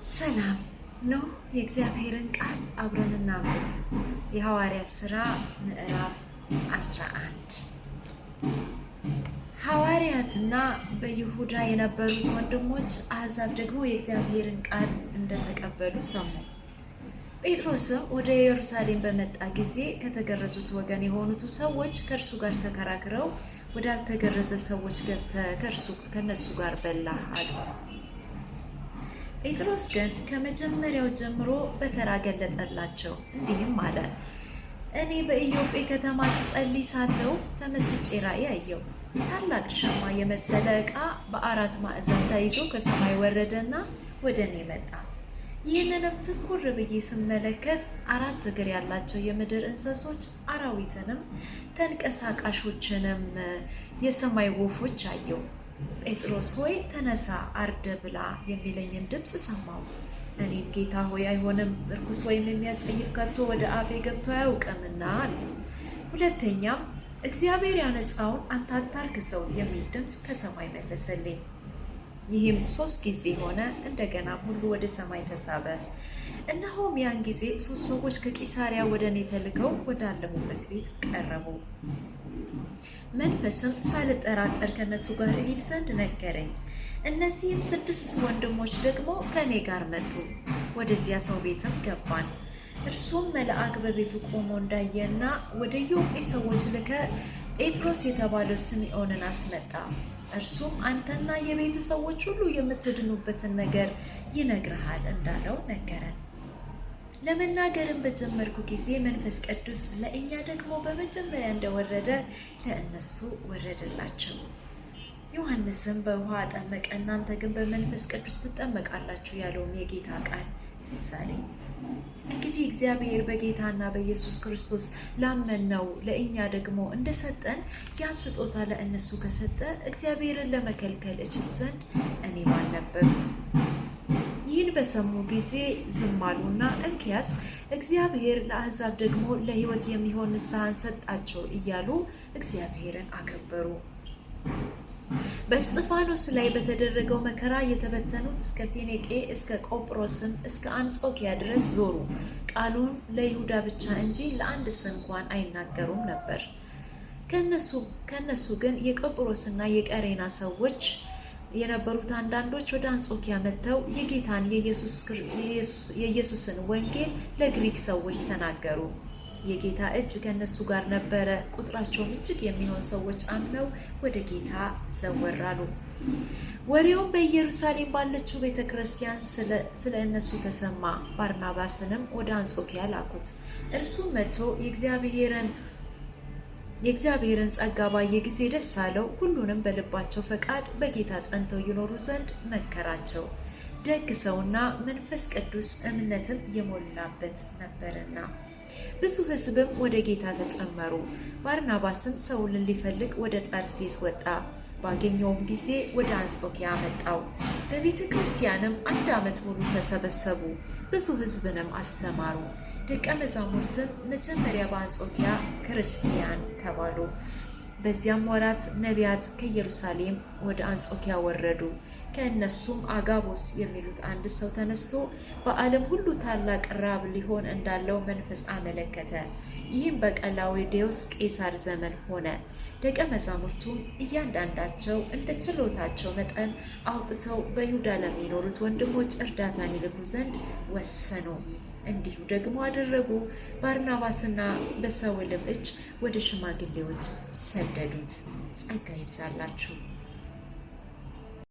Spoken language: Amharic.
ሰላም ነው። የእግዚአብሔርን ቃል አብረን እናንብብ። የሐዋርያት ሥራ ምዕራፍ 11 ሐዋርያትና በይሁዳ የነበሩት ወንድሞች አሕዛብ ደግሞ የእግዚአብሔርን ቃል እንደተቀበሉ ሰሙ። ጴጥሮስም ወደ ኢየሩሳሌም በመጣ ጊዜ ከተገረዙት ወገን የሆኑት ሰዎች ከእርሱ ጋር ተከራክረው ወዳልተገረዘ ሰዎች ገብተህ ከእነሱ ጋር በላህ አሉት። ጴጥሮስ ግን ከመጀመሪያው ጀምሮ በተራ ገለጠላቸው፣ እንዲህም አለ። እኔ በኢዮጴ ከተማ ስጸልይ ሳለሁ ተመስጬ ራእይ አየሁ። ታላቅ ሸማ የመሰለ ዕቃ በአራት ማዕዘን ተይዞ ከሰማይ ወረደና ወደ እኔ መጣ። ይህንንም ትኩር ብዬ ስመለከት አራት እግር ያላቸው የምድር እንስሶች፣ አራዊትንም ተንቀሳቃሾችንም የሰማይ ወፎች አየሁ። ጴጥሮስ ሆይ ተነሳ፣ አርደ ብላ የሚለኝን ድምፅ ሰማሁ። እኔም ጌታ ሆይ አይሆንም፣ እርኩስ ወይም የሚያስጸይፍ ከቶ ወደ አፌ ገብቶ አያውቅምና አለ። ሁለተኛም እግዚአብሔር ያነጻውን አንተ አታርክሰው የሚል ድምፅ ከሰማይ መለሰልኝ። ይህም 3 ጊዜ ሆነ። እንደገናም ሁሉ ወደ ሰማይ ተሳበ። እነሆም ያን ጊዜ 3 ሰዎች ከቂሳሪያ ወደ እኔ ተልከው ወዳለሙበት ቤት ቀረቡ። መንፈስም ሳልጠራጠር ከነሱ ጋር እሄድ ዘንድ ነገረኝ። እነዚህም 6 ወንድሞች ደግሞ ከእኔ ጋር መጡ። ወደዚያ ሰው ቤትም ገባን። እርሱም መልአክ በቤቱ ቆሞ እንዳየና ወደ ኢዮጴ ሰዎች ልከ ጴጥሮስ የተባለው ስምዖንን አስመጣ። እርሱም አንተና የቤት ሰዎች ሁሉ የምትድኑበትን ነገር ይነግርሃል እንዳለው ነገረን። ለመናገርም በጀመርኩ ጊዜ መንፈስ ቅዱስ ለእኛ ደግሞ በመጀመሪያ እንደወረደ ለእነሱ ወረደላቸው። ዮሐንስም በውሃ አጠመቀ፣ እናንተ ግን በመንፈስ ቅዱስ ትጠመቃላችሁ ያለውም የጌታ ቃል ትዝ አለኝ። እንግዲህ እግዚአብሔር በጌታና በኢየሱስ ክርስቶስ ላመንነው ለእኛ ደግሞ እንደሰጠን ያን ስጦታ ለእነሱ ከሰጠ እግዚአብሔርን ለመከልከል እችል ዘንድ እኔ ማን ነበርኩ? ይህን በሰሙ ጊዜ ዝም አሉና እንኪያስ እግዚአብሔር ለአሕዛብ ደግሞ ለሕይወት የሚሆን ንስሐን ሰጣቸው እያሉ እግዚአብሔርን አከበሩ። በእስጢፋኖስ ላይ በተደረገው መከራ የተበተኑት እስከ ፌኔቄ እስከ ቆጵሮስም እስከ አንጾኪያ ድረስ ዞሩ። ቃሉን ለይሁዳ ብቻ እንጂ ለአንድ እንኳን አይናገሩም ነበር። ከነሱ ግን የቆጵሮስና የቀሬና ሰዎች የነበሩት አንዳንዶች ወደ አንጾኪያ መጥተው የጌታን የኢየሱስን ወንጌል ለግሪክ ሰዎች ተናገሩ። የጌታ እጅ ከነሱ ጋር ነበረ። ቁጥራቸውም እጅግ የሚሆን ሰዎች አምነው ወደ ጌታ ዘወር አሉ። ወሬውም በኢየሩሳሌም ባለችው ቤተ ክርስቲያን ስለ እነሱ ተሰማ። ባርናባስንም ወደ አንጾኪያ ላኩት። እርሱም መጥቶ የእግዚአብሔርን ጸጋ ባየ ጊዜ ደስ አለው። ሁሉንም በልባቸው ፈቃድ በጌታ ጸንተው ይኖሩ ዘንድ መከራቸው። ደግ ሰውና መንፈስ ቅዱስ እምነትም የሞላበት ነበርና ብዙ ሕዝብም ወደ ጌታ ተጨመሩ። ባርናባስም ሳውልን ሊፈልግ ወደ ጠርሴስ ወጣ። ባገኘውም ጊዜ ወደ አንጾኪያ መጣው። በቤተ ክርስቲያንም 1 ዓመት ሙሉ ተሰበሰቡ። ብዙ ሕዝብንም አስተማሩ። ደቀ መዛሙርትም መጀመሪያ በአንጾኪያ ክርስቲያን ተባሉ። በዚያም ወራት ነቢያት ከኢየሩሳሌም ወደ አንጾኪያ ወረዱ። ከእነሱም አጋቦስ የሚሉት አንድ ሰው ተነስቶ በዓለም ሁሉ ታላቅ ራብ ሊሆን እንዳለው መንፈስ አመለከተ። ይህም በቀላውዴዎስ ቄሳር ዘመን ሆነ። ደቀ መዛሙርቱም እያንዳንዳቸው እንደ ችሎታቸው መጠን አውጥተው በይሁዳ ለሚኖሩት ወንድሞች እርዳታን ይልኩ ዘንድ ወሰኑ። እንዲሁ ደግሞ አደረጉ። ባርናባስና በሳውልም እጅ ወደ ሽማግሌዎች ሰደዱት። ጸጋ ይብዛላችሁ።